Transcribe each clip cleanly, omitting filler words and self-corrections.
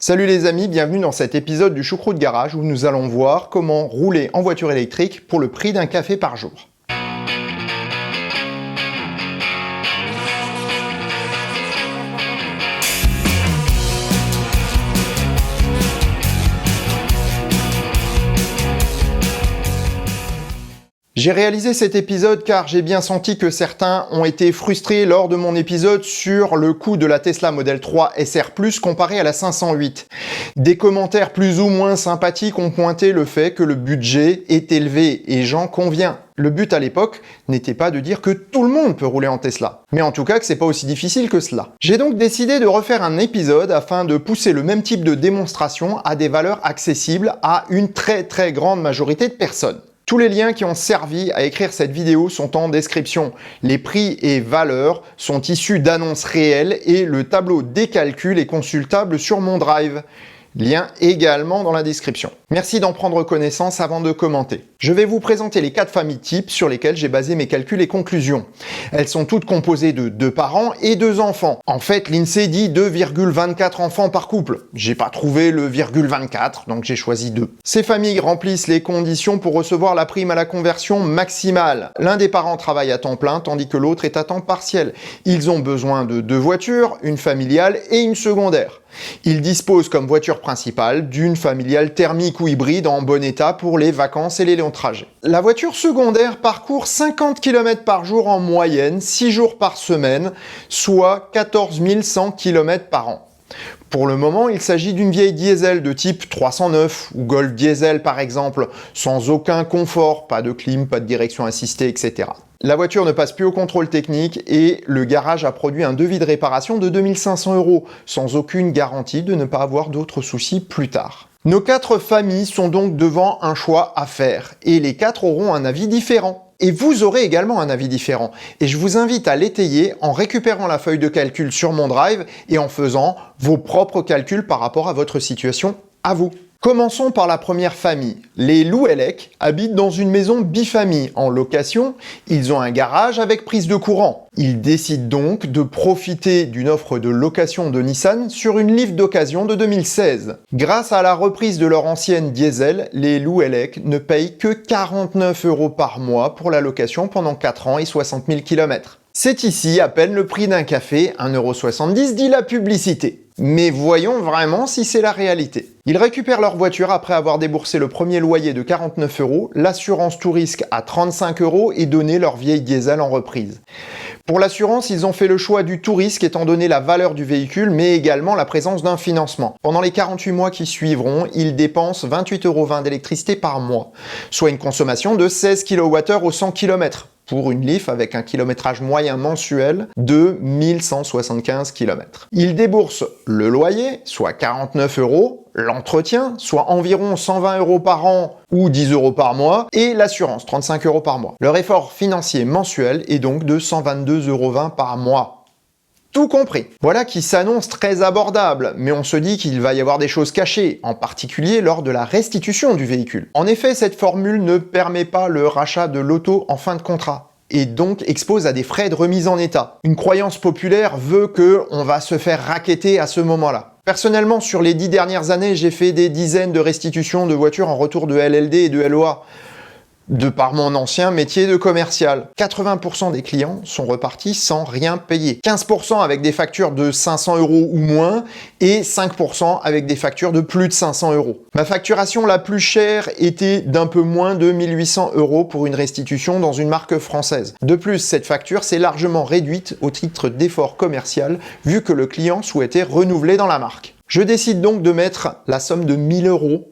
Salut les amis, bienvenue dans cet épisode du Choucroute Garage où nous allons voir comment rouler en voiture électrique pour le prix d'un café par jour. J'ai réalisé cet épisode car j'ai bien senti que certains ont été frustrés lors de mon épisode sur le coût de la Tesla Model 3 SR Plus comparé à la 508. Des commentaires plus ou moins sympathiques ont pointé le fait que le budget est élevé et j'en conviens. Le but à l'époque n'était pas de dire que tout le monde peut rouler en Tesla, mais en tout cas que c'est pas aussi difficile que cela. J'ai donc décidé de refaire un épisode afin de pousser le même type de démonstration à des valeurs accessibles à une très grande majorité de personnes. Tous les liens qui ont servi à écrire cette vidéo sont en description. Les prix et valeurs sont issus d'annonces réelles et le tableau des calculs est consultable sur mon Drive. Lien également dans la description. Merci d'en prendre connaissance avant de commenter. Je vais vous présenter les 4 familles types sur lesquelles j'ai basé mes calculs et conclusions. Elles sont toutes composées de 2 parents et 2 enfants. En fait, l'INSEE dit 2,24 enfants par couple. J'ai pas trouvé le ,24, donc j'ai choisi 2. Ces familles remplissent les conditions pour recevoir la prime à la conversion maximale. L'un des parents travaille à temps plein, tandis que l'autre est à temps partiel. Ils ont besoin de 2 voitures, une familiale et une secondaire. Ils disposent comme voiture principale d'une familiale thermique ou hybride en bon état pour les vacances et les longs trajets. La voiture secondaire parcourt 50 km par jour en moyenne, 6 jours par semaine, soit 14 100 km par an. Pour le moment, il s'agit d'une vieille diesel de type 309 ou Golf diesel par exemple, sans aucun confort, pas de clim, pas de direction assistée, etc. La voiture ne passe plus au contrôle technique et le garage a produit un devis de réparation de 2500 €, sans aucune garantie de ne pas avoir d'autres soucis plus tard. Nos 4 familles sont donc devant un choix à faire et les 4 auront un avis différent. Et vous aurez également un avis différent. Et je vous invite à l'étayer en récupérant la feuille de calcul sur mon Drive et en faisant vos propres calculs par rapport à votre situation à vous. Commençons par la première famille. Les Louellec habitent dans une maison bifamille en location. Ils ont un garage avec prise de courant. Ils décident donc de profiter d'une offre de location de Nissan sur une Leaf d'occasion de 2016. Grâce à la reprise de leur ancienne diesel, les Louellec ne payent que 49 € par mois pour la location pendant 4 ans et 60 000 km. C'est ici à peine le prix d'un café, 1,70 € dit la publicité. Mais voyons vraiment si c'est la réalité. Ils récupèrent leur voiture après avoir déboursé le premier loyer de 49 €, l'assurance tout risque à 35 € et donné leur vieille diesel en reprise. Pour l'assurance, ils ont fait le choix du tout risque étant donné la valeur du véhicule, mais également la présence d'un financement. Pendant les 48 mois qui suivront, ils dépensent 28,20 € d'électricité par mois, soit une consommation de 16 kWh au 100 km. Pour une Leaf avec un kilométrage moyen mensuel de 1175 km. Ils déboursent le loyer, soit 49 €, l'entretien, soit environ 120 € par an ou 10 € par mois, et l'assurance, 35 € par mois. Leur effort financier mensuel est donc de 122,20 € par mois. Tout compris. Voilà qui s'annonce très abordable, mais on se dit qu'il va y avoir des choses cachées, en particulier lors de la restitution du véhicule. En effet, cette formule ne permet pas le rachat de l'auto en fin de contrat, et donc expose à des frais de remise en état. Une croyance populaire veut qu'on va se faire racketter à ce moment-là. Personnellement, sur les 10 dernières années, j'ai fait des dizaines de restitutions de voitures en retour de LLD et de LOA. De par mon ancien métier de commercial. 80% des clients sont repartis sans rien payer. 15% avec des factures de 500 € ou moins et 5% avec des factures de plus de 500 €. Ma facturation la plus chère était d'un peu moins de 1800 € pour une restitution dans une marque française. De plus, cette facture s'est largement réduite au titre d'effort commercial vu que le client souhaitait renouveler dans la marque. Je décide donc de mettre la somme de 1000 €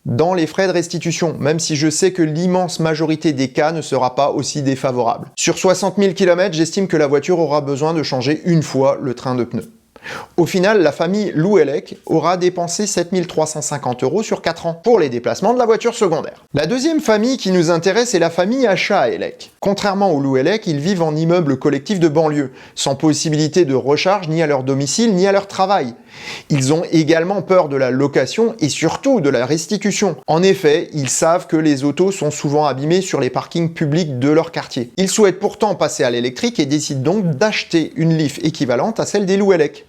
dans les frais de restitution, même si je sais que l'immense majorité des cas ne sera pas aussi défavorable. Sur 60 000 km, j'estime que la voiture aura besoin de changer une fois le train de pneus. Au final, la famille Louellec aura dépensé 7 350 € sur 4 ans pour les déplacements de la voiture secondaire. La deuxième famille qui nous intéresse est la famille Achaelec. Contrairement aux Louellec, ils vivent en immeuble collectif de banlieue, sans possibilité de recharge ni à leur domicile ni à leur travail. Ils ont également peur de la location et surtout de la restitution. En effet, ils savent que les autos sont souvent abîmées sur les parkings publics de leur quartier. Ils souhaitent pourtant passer à l'électrique et décident donc d'acheter une Leaf équivalente à celle des Louellec.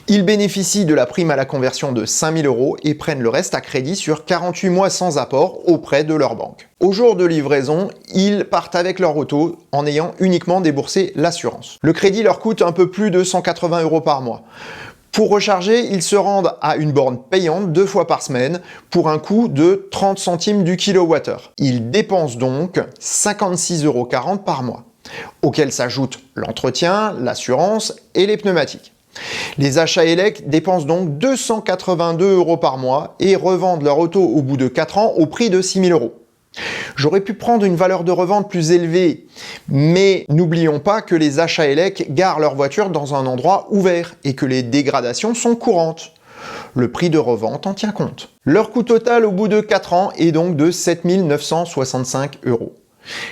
Ils bénéficient de la prime à la conversion de 5 000 € et prennent le reste à crédit sur 48 mois sans apport auprès de leur banque. Au jour de livraison, ils partent avec leur auto en ayant uniquement déboursé l'assurance. Le crédit leur coûte un peu plus de 180 € par mois. Pour recharger, ils se rendent à une borne payante 2 fois par semaine pour un coût de 30 centimes du kilowattheure. Ils dépensent donc 56,40 € par mois, auxquels s'ajoutent l'entretien, l'assurance et les pneumatiques. Les achats ELEC dépensent donc 282 € par mois et revendent leur auto au bout de 4 ans au prix de 6 000 €. J'aurais pu prendre une valeur de revente plus élevée, mais n'oublions pas que les achats ELEC garent leur voiture dans un endroit ouvert et que les dégradations sont courantes. Le prix de revente en tient compte. Leur coût total au bout de 4 ans est donc de 7 965 €.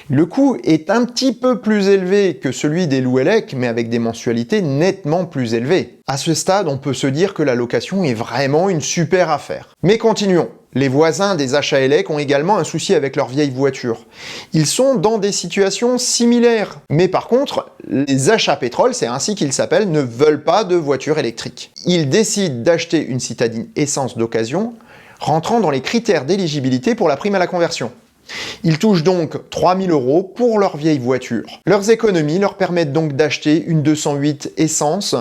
Le coût est un petit peu plus élevé que celui des loups ELEC, mais avec des mensualités nettement plus élevées. À ce stade, on peut se dire que la location est vraiment une super affaire. Mais continuons. Les voisins des achats ELEC ont également un souci avec leur vieille voiture. Ils sont dans des situations similaires. Mais par contre, les achats pétrole, c'est ainsi qu'ils s'appellent, ne veulent pas de voiture électrique. Ils décident d'acheter une citadine essence d'occasion, rentrant dans les critères d'éligibilité pour la prime à la conversion. Ils touchent donc 3 000 € pour leur vieille voiture. Leurs économies leur permettent donc d'acheter une 208 essence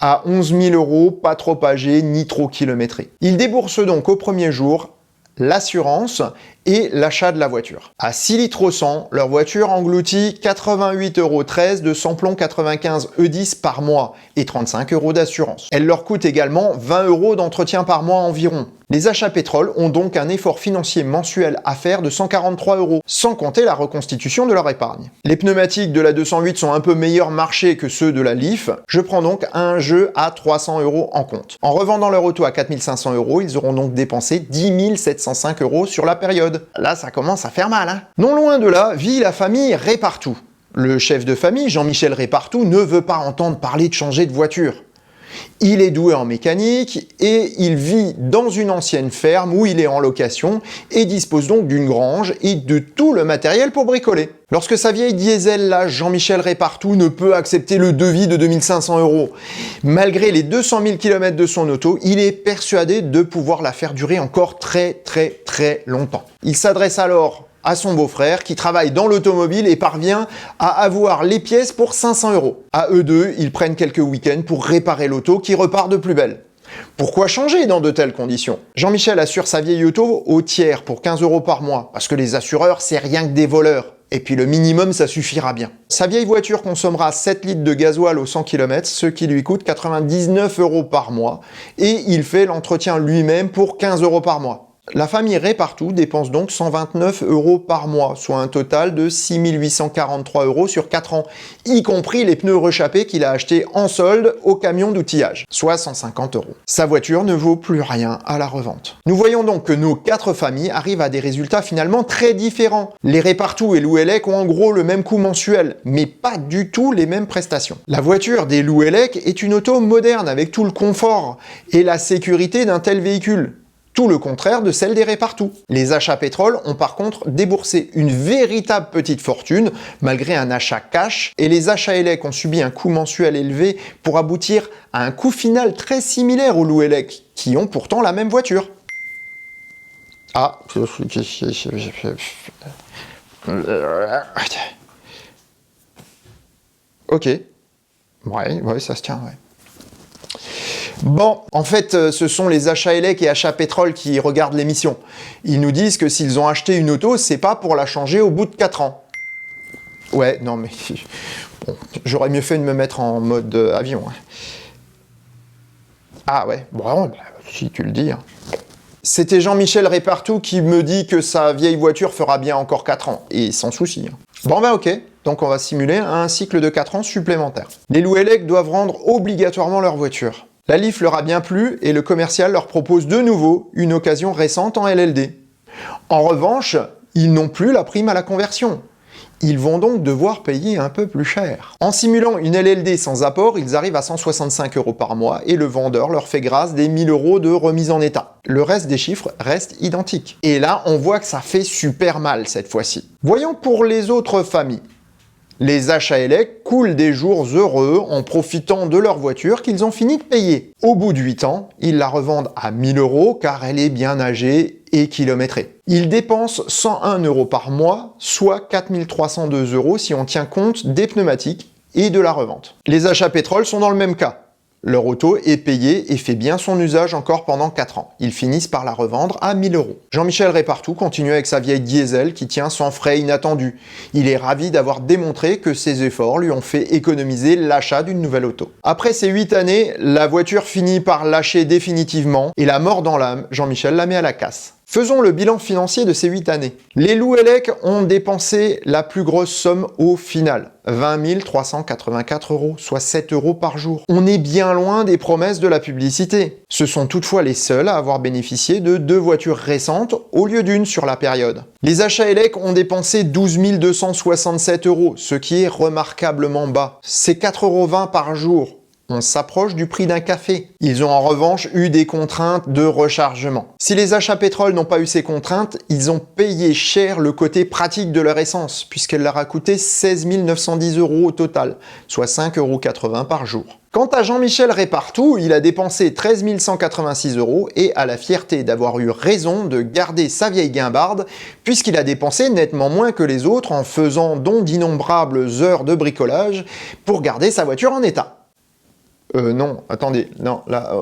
à 11 000 €, pas trop âgée ni trop kilométrée. Ils déboursent donc au premier jour l'assurance et l'achat de la voiture. À 6 litres au 100, leur voiture engloutit 88,13 € de samplon 95 E10 par mois et 35 € d'assurance. Elle leur coûte également 20 € d'entretien par mois environ. Les achats pétrole ont donc un effort financier mensuel à faire de 143 €, sans compter la reconstitution de leur épargne. Les pneumatiques de la 208 sont un peu meilleurs marché que ceux de la Leaf. Je prends donc un jeu à 300 € en compte. En revendant leur auto à 4 500 €, ils auront donc dépensé 10 705 € sur la période. Là, ça commence à faire mal, hein. Non loin de là, vit la famille Répartout. Le chef de famille, Jean-Michel Répartout, ne veut pas entendre parler de changer de voiture. Il est doué en mécanique et il vit dans une ancienne ferme où il est en location et dispose donc d'une grange et de tout le matériel pour bricoler. Lorsque sa vieille diesel, là, Jean-Michel Répartout, ne peut accepter le devis de 2 500 €, malgré les 200 000 km de son auto, il est persuadé de pouvoir la faire durer encore très longtemps. Il s'adresse alors à son beau-frère qui travaille dans l'automobile et parvient à avoir les pièces pour 500 €. À eux deux, ils prennent quelques week-ends pour réparer l'auto qui repart de plus belle. Pourquoi changer dans de telles conditions? Jean-Michel assure sa vieille auto au tiers pour 15 € par mois, parce que les assureurs, c'est rien que des voleurs. Et puis le minimum, ça suffira bien. Sa vieille voiture consommera 7 litres de gasoil au 100 km, ce qui lui coûte 99 € par mois, et il fait l'entretien lui-même pour 15 € par mois. La famille Répartout dépense donc 129 € par mois, soit un total de 6 843 € sur 4 ans, y compris les pneus rechappés qu'il a achetés en solde au camion d'outillage, soit 150 €. Sa voiture ne vaut plus rien à la revente. Nous voyons donc que nos 4 familles arrivent à des résultats finalement très différents. Les Répartout et loups ELEC ont en gros le même coût mensuel, mais pas du tout les mêmes prestations. La voiture des loups ELEC est une auto moderne avec tout le confort et la sécurité d'un tel véhicule. Tout le contraire de celle des Répartout. Les achats pétrole ont par contre déboursé une véritable petite fortune, malgré un achat cash, et les achats ELEC ont subi un coût mensuel élevé pour aboutir à un coût final très similaire aux loups ELEC, qui ont pourtant la même voiture. Ah. Ok. Ouais, ça se tient, ouais. Bon, en fait, ce sont les achats ELEC et achats pétrole qui regardent l'émission. Ils nous disent que s'ils ont acheté une auto, c'est pas pour la changer au bout de 4 ans. Ouais, non mais... Bon, j'aurais mieux fait de me mettre en mode avion. Hein. Ah ouais, bon, si tu le dis. Hein. C'était Jean-Michel Répartout qui me dit que sa vieille voiture fera bien encore 4 ans, et sans souci. Hein. Bon bah ok, donc on va simuler un cycle de 4 ans supplémentaire. Les loups ELEC doivent rendre obligatoirement leur voiture. La Leaf leur a bien plu et le commercial leur propose de nouveau une occasion récente en LLD. En revanche, ils n'ont plus la prime à la conversion. Ils vont donc devoir payer un peu plus cher. En simulant une LLD sans apport, ils arrivent à 165 € par mois et le vendeur leur fait grâce des 1000 € de remise en état. Le reste des chiffres reste identique. Et là, on voit que ça fait super mal cette fois-ci. Voyons pour les autres familles. Les achats élec coulent des jours heureux en profitant de leur voiture qu'ils ont fini de payer. Au bout de 8 ans, ils la revendent à 1000 € car elle est bien âgée et kilométrée. Ils dépensent 101 € par mois, soit 4302 € si on tient compte des pneumatiques et de la revente. Les achats pétrole sont dans le même cas. Leur auto est payée et fait bien son usage encore pendant 4 ans. Ils finissent par la revendre à 1000 €. Jean-Michel Répartout continue avec sa vieille diesel qui tient sans frais inattendus. Il est ravi d'avoir démontré que ses efforts lui ont fait économiser l'achat d'une nouvelle auto. Après ces 8 années, la voiture finit par lâcher définitivement et la mort dans l'âme, Jean-Michel la met à la casse. Faisons le bilan financier de ces 8 années. Les loups élec ont dépensé la plus grosse somme au final, 20 384 €, soit 7 € par jour. On est bien loin des promesses de la publicité. Ce sont toutefois les seuls à avoir bénéficié de 2 voitures récentes au lieu d'une sur la période. Les achats élec ont dépensé 12 267 €, ce qui est remarquablement bas. C'est 4,20 € par jour. On s'approche du prix d'un café. Ils ont en revanche eu des contraintes de rechargement. Si les achats pétrole n'ont pas eu ces contraintes, ils ont payé cher le côté pratique de leur essence, puisqu'elle leur a coûté 16 910 € au total, soit 5,80 € par jour. Quant à Jean-Michel Répartout, il a dépensé 13 186 € et a la fierté d'avoir eu raison de garder sa vieille guimbarde, puisqu'il a dépensé nettement moins que les autres en faisant don d'innombrables heures de bricolage pour garder sa voiture en état. Non, attendez, non, là...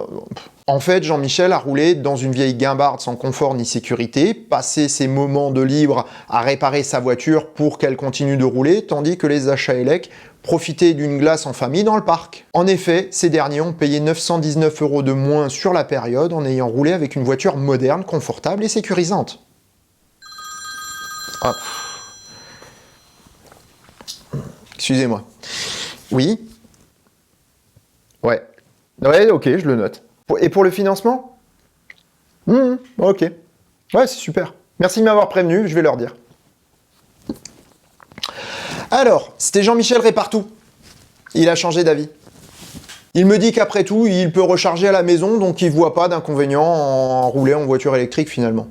En fait, Jean-Michel a roulé dans une vieille guimbarde sans confort ni sécurité, passé ses moments de libre à réparer sa voiture pour qu'elle continue de rouler, tandis que les achats élec profitaient d'une glace en famille dans le parc. En effet, ces derniers ont payé 919 € de moins sur la période en ayant roulé avec une voiture moderne, confortable et sécurisante. Ah. Excusez-moi. Oui ? Ouais, ok, je le note. Et pour le financement ? Ok. Ouais, c'est super. Merci de m'avoir prévenu, je vais leur dire. Alors, c'était Jean-Michel Répartout. Il a changé d'avis. Il me dit qu'après tout, il peut recharger à la maison, donc il ne voit pas d'inconvénient en rouler en voiture électrique finalement.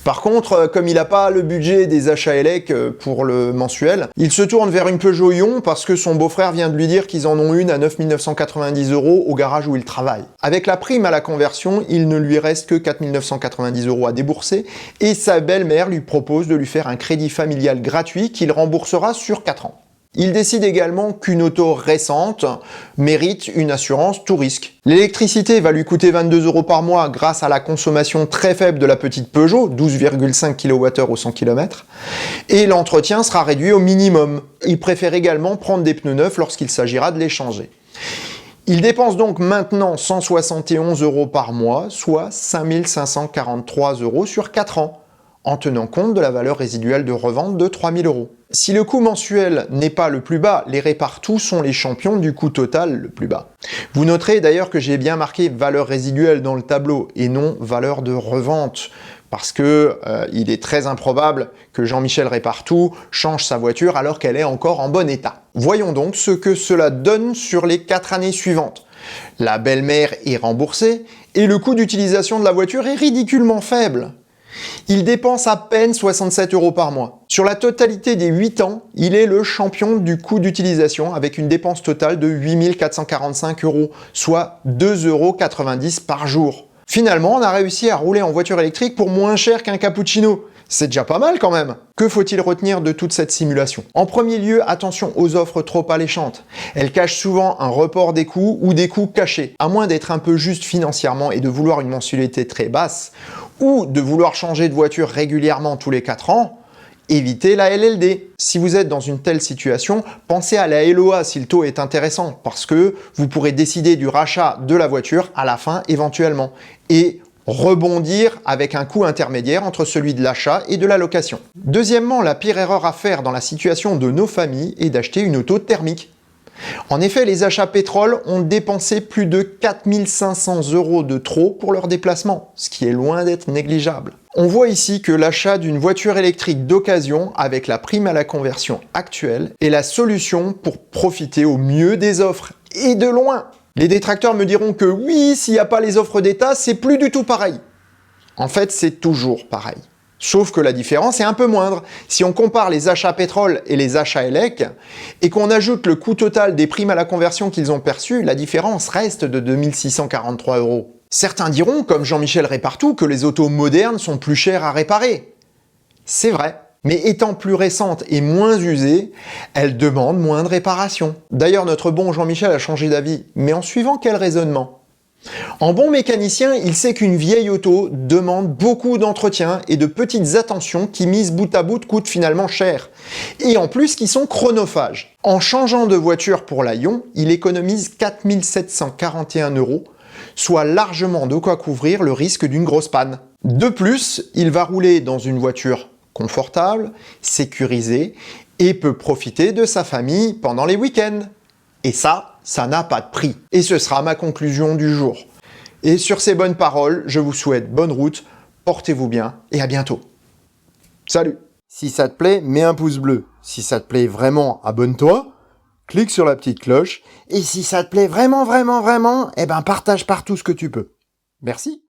Par contre, comme il n'a pas le budget des achats élec pour le mensuel, il se tourne vers une Peugeot Ion parce que son beau-frère vient de lui dire qu'ils en ont une à 9 990 € au garage où il travaille. Avec la prime à la conversion, il ne lui reste que 4 990 € à débourser et sa belle-mère lui propose de lui faire un crédit familial gratuit qu'il remboursera sur 4 ans. Il décide également qu'une auto récente mérite une assurance tout risque. L'électricité va lui coûter 22 € par mois grâce à la consommation très faible de la petite Peugeot, 12,5 kWh au 100 km, et l'entretien sera réduit au minimum. Il préfère également prendre des pneus neufs lorsqu'il s'agira de les changer. Il dépense donc maintenant 171 € par mois, soit 5 543 € sur 4 ans, en tenant compte de la valeur résiduelle de revente de 3 000 €. Si le coût mensuel n'est pas le plus bas, les Répartout sont les champions du coût total le plus bas. Vous noterez d'ailleurs que j'ai bien marqué valeur résiduelle dans le tableau et non valeur de revente, parce que il est très improbable que Jean-Michel Répartout change sa voiture alors qu'elle est encore en bon état. Voyons donc ce que cela donne sur les 4 années suivantes. La belle-mère est remboursée et le coût d'utilisation de la voiture est ridiculement faible. Il dépense à peine 67 € par mois. Sur la totalité des 8 ans, il est le champion du coût d'utilisation avec une dépense totale de 8 445 €, soit 2,90 € par jour. Finalement, on a réussi à rouler en voiture électrique pour moins cher qu'un cappuccino. C'est déjà pas mal quand même. Que faut-il retenir de toute cette simulation ? En premier lieu, attention aux offres trop alléchantes. Elles cachent souvent un report des coûts ou des coûts cachés. À moins d'être un peu juste financièrement et de vouloir une mensualité très basse, ou de vouloir changer de voiture régulièrement tous les 4 ans, évitez la LLD. Si vous êtes dans une telle situation, pensez à la LOA si le taux est intéressant, parce que vous pourrez décider du rachat de la voiture à la fin éventuellement, et rebondir avec un coût intermédiaire entre celui de l'achat et de la location. Deuxièmement, la pire erreur à faire dans la situation de nos familles est d'acheter une auto thermique. En effet, les achats pétrole ont dépensé plus de 4 500 € de trop pour leur déplacement, ce qui est loin d'être négligeable. On voit ici que l'achat d'une voiture électrique d'occasion avec la prime à la conversion actuelle est la solution pour profiter au mieux des offres, et de loin. Les détracteurs me diront que oui, s'il n'y a pas les offres d'État, c'est plus du tout pareil. En fait, c'est toujours pareil. Sauf que la différence est un peu moindre. Si on compare les achats pétrole et les achats élec, et qu'on ajoute le coût total des primes à la conversion qu'ils ont perçues, la différence reste de 2643 €. Certains diront, comme Jean-Michel Répartout, que les autos modernes sont plus chères à réparer. C'est vrai. Mais étant plus récentes et moins usées, elles demandent moins de réparation. D'ailleurs, notre bon Jean-Michel a changé d'avis, mais en suivant quel raisonnement ? En bon mécanicien, il sait qu'une vieille auto demande beaucoup d'entretien et de petites attentions qui, mises bout à bout, coûtent finalement cher. Et en plus, qui sont chronophages. En changeant de voiture pour la Ion, il économise 4 741 €, soit largement de quoi couvrir le risque d'une grosse panne. De plus, il va rouler dans une voiture confortable, sécurisée et peut profiter de sa famille pendant les week-ends. Et ça n'a pas de prix. Et ce sera ma conclusion du jour. Et sur ces bonnes paroles, je vous souhaite bonne route, portez-vous bien et à bientôt. Salut! Si ça te plaît, mets un pouce bleu. Si ça te plaît vraiment, abonne-toi, clique sur la petite cloche. Et si ça te plaît vraiment, eh ben partage partout ce que tu peux. Merci!